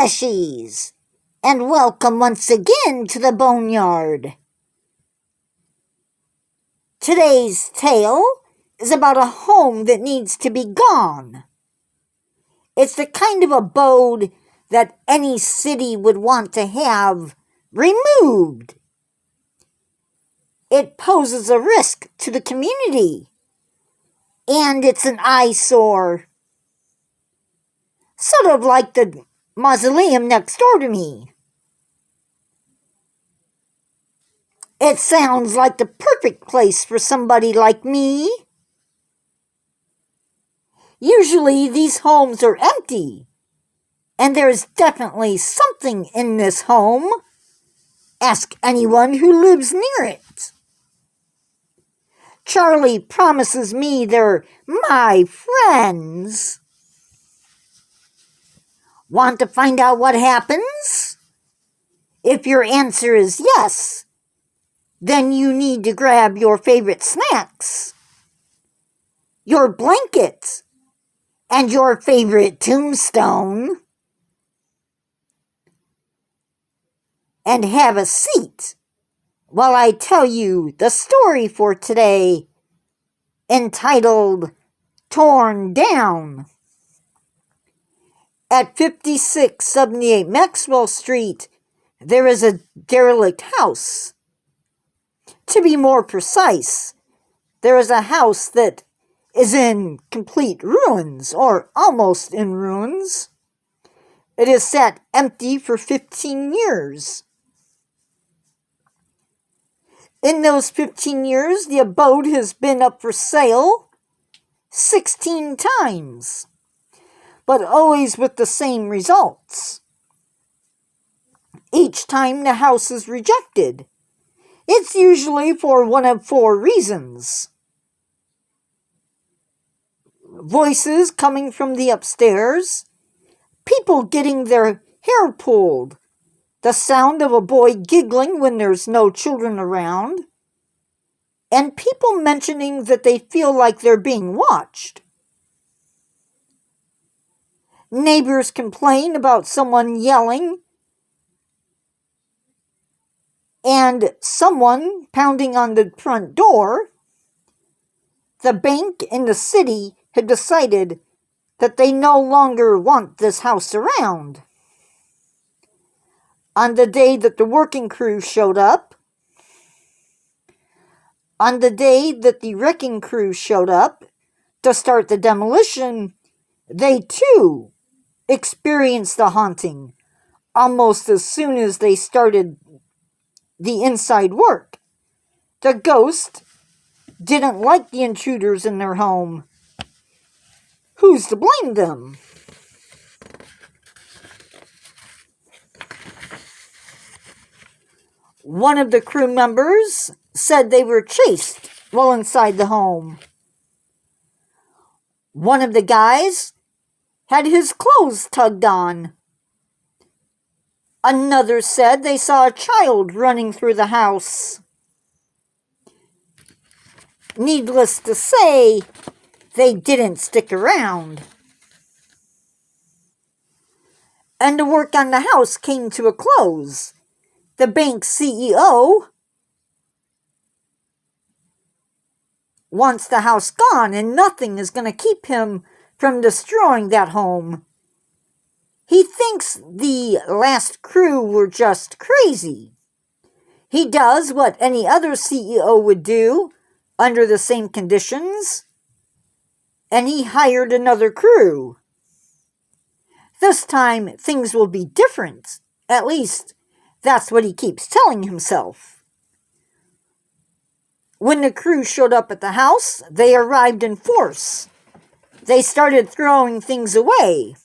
Fleshies, and welcome once again to the Boneyard. Today's tale is about a home that needs to be gone. It's the kind of abode that any city would want to have removed. It poses a risk to the community, and it's an eyesore. Sort of like the mausoleum next door to me. It sounds like the perfect place for somebody like me. Usually these homes are empty, and there's definitely something in this home. Ask anyone who lives near it. Charlie promises me they're my friends. Want to find out what happens? If your answer is yes, then you need to grab your favorite snacks, your blanket, and your favorite tombstone, and have a seat while I tell you the story for today, entitled Torn Down. At 5678 Maxwell Street, there is a derelict house. To be more precise, there is a house that is in complete ruins, or almost in ruins. It has sat empty for 15 years. In those 15 years, the abode has been up for sale 16 times, but always with the same results. Each time the house is rejected. It's usually for one of four reasons: voices coming from the upstairs, people getting their hair pulled, the sound of a boy giggling when there's no children around, and people mentioning that they feel like they're being watched. Neighbors complain about someone yelling and someone pounding on the front door. The bank in the city had decided that they no longer want this house around. On the day that the working crew showed up, on the day that the wrecking crew showed up to start the demolition, they too experienced the haunting almost as soon as they started the inside work. The ghost didn't like the intruders in their home. Who's to blame them? One of the crew members said they were chased while inside the home. One of the guys had his clothes tugged on. Another said they saw a child running through the house. Needless to say, they didn't stick around. And the work on the house came to a close. The bank's CEO wants the house gone, and nothing is going to keep him from destroying that home. He thinks the last crew were just crazy. He does what any other CEO would do under the same conditions, and he hired another crew. This time, things will be different. At least, that's what he keeps telling himself. When the crew showed up at the house, they arrived in force. They started throwing things away.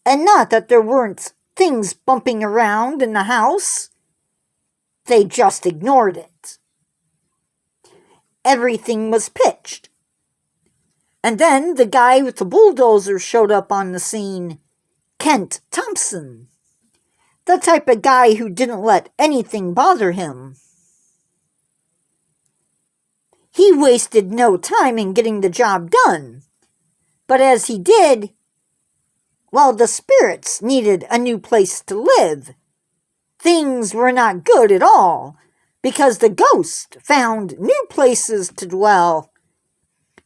And not that there weren't things bumping around in the house. They just ignored it. Everything was pitched. And then the guy with the bulldozer showed up on the scene. Kent Thompson. The type of guy who didn't let anything bother him. He wasted no time in getting the job done. But as he did, Well, the spirits needed a new place to live. Things were not good at all, because the ghosts found new places to dwell.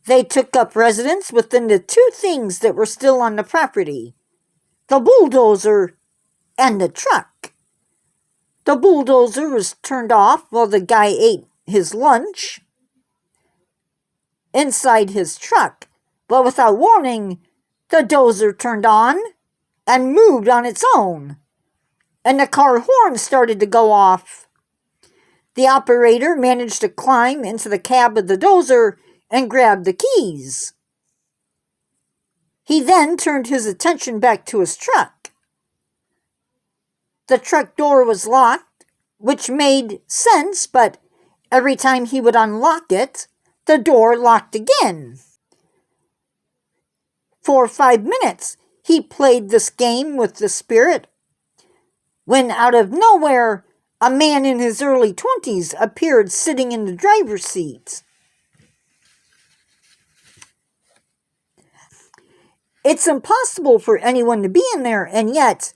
They took up residence within the two things that were still on the property: the bulldozer and the truck. The bulldozer was turned off while the guy ate his lunch inside his truck, but without warning, the dozer turned on and moved on its own, and the car horn started to go off. The operator managed to climb into the cab of the dozer and grab the keys. He then turned his attention back to his truck. The truck door was locked, which made sense, but every time he would unlock it, the door locked again. For 5 minutes, he played this game with the spirit, when out of nowhere, a man in his early 20s appeared sitting in the driver's seat. It's impossible for anyone to be in there, and yet,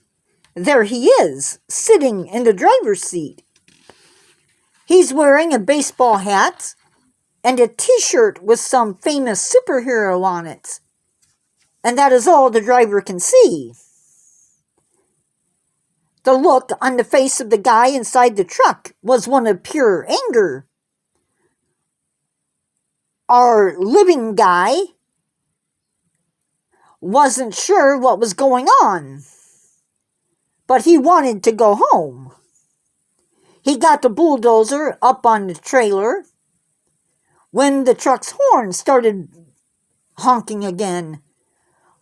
there he is, sitting in the driver's seat. He's wearing a baseball hat and a t-shirt with some famous superhero on it. And that is all the driver can see. The look on the face of the guy inside the truck was one of pure anger. Our living guy wasn't sure what was going on, but he wanted to go home. He got the bulldozer up on the trailer when the truck's horn started honking again.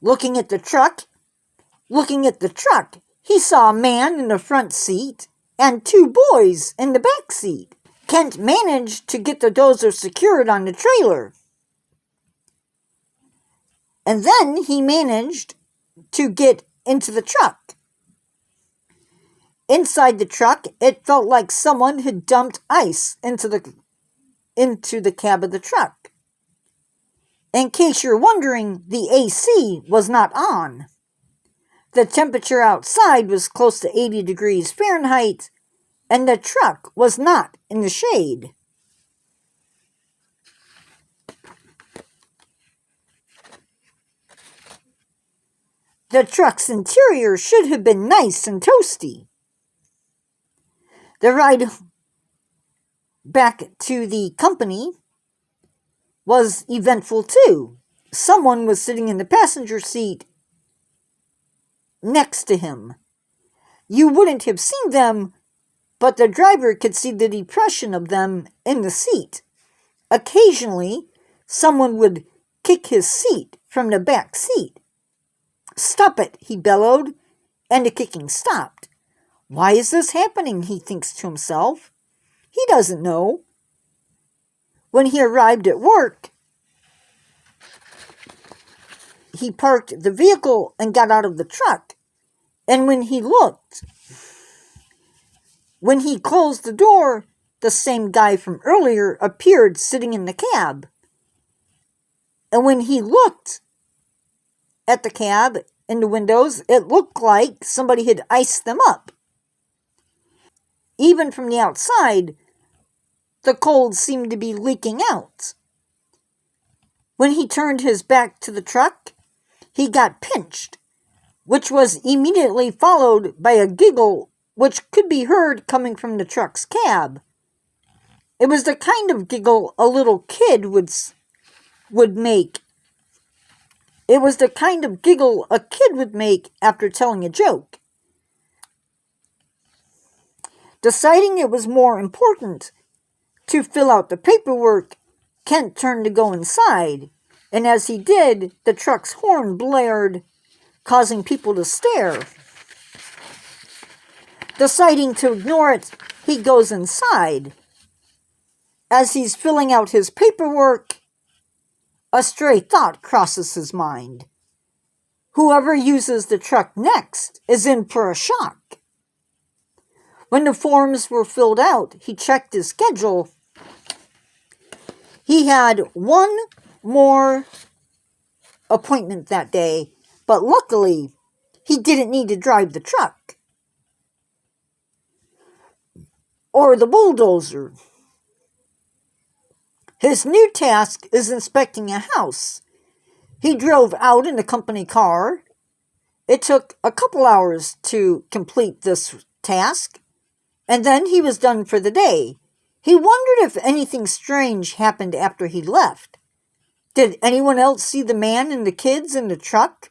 Looking at the truck, he saw a man in the front seat and two boys in the back seat. Kent managed to get the dozer secured on the trailer. And then he managed to get into the truck. Inside the truck, it felt like someone had dumped ice into the cab of the truck. In case you're wondering, the AC was not on. The temperature outside was close to 80 degrees Fahrenheit, and the truck was not in the shade. The truck's interior should have been nice and toasty. The ride back to the company was eventful too. Someone was sitting in the passenger seat next to him. You wouldn't have seen them, but the driver could see the depression of them in the seat. Occasionally, someone would kick his seat from the back seat. "Stop it," he bellowed, and the kicking stopped. Why is this happening, he thinks to himself. He doesn't know. When he arrived at work, he parked the vehicle and got out of the truck. And when he closed the door, the same guy from earlier appeared sitting in the cab. And when he looked at the cab in the windows, it looked like somebody had iced them up. Even from the outside, the cold seemed to be leaking out. When he turned his back to the truck, he got pinched, which was immediately followed by a giggle which could be heard coming from the truck's cab. It was the kind of giggle a little kid would make. It was the kind of giggle a kid would make after telling a joke. Deciding it was more important to fill out the paperwork, Kent turned to go inside, and as he did, the truck's horn blared, causing people to stare. Deciding to ignore it, he goes inside. As he's filling out his paperwork, a stray thought crosses his mind. Whoever uses the truck next is in for a shock. When the forms were filled out, he checked his schedule. He had one more appointment that day, but luckily, he didn't need to drive the truck or the bulldozer. His new task is inspecting a house. He drove out in a company car. It took a couple hours to complete this task, and then he was done for the day. He wondered if anything strange happened after he left. Did anyone else see the man and the kids in the truck?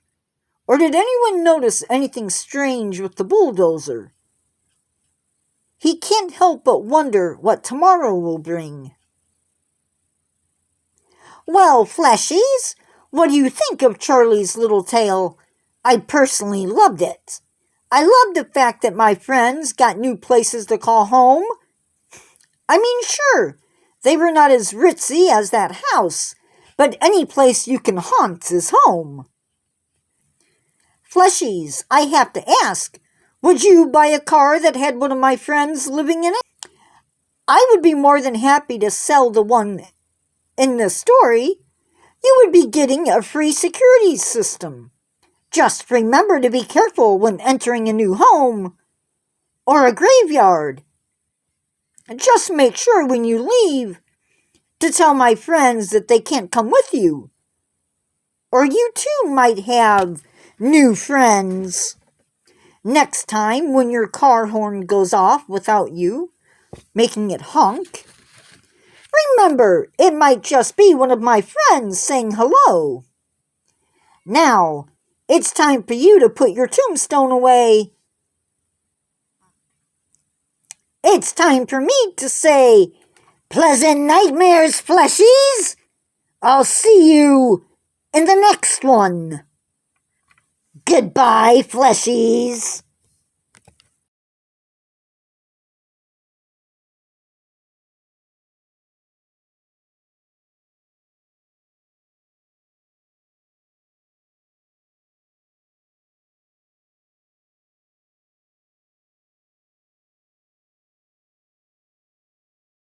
Or did anyone notice anything strange with the bulldozer? He can't help but wonder what tomorrow will bring. Well, Fleshies, what do you think of Charlie's little tale? I personally loved it. I loved the fact that my friends got new places to call home. I mean, sure, they were not as ritzy as that house, but any place you can haunt is home. Fleshies, I have to ask, would you buy a car that had one of my friends living in it? I would be more than happy to sell the one in the story. You would be getting a free security system. Just remember to be careful when entering a new home or a graveyard. Just make sure when you leave to tell my friends that they can't come with you. Or you too might have new friends. Next time when your car horn goes off without you making it honk, remember it might just be one of my friends saying hello. Now, it's time for you to put your tombstone away. It's time for me to say, pleasant nightmares, Fleshies! I'll see you in the next one. Goodbye, Fleshies!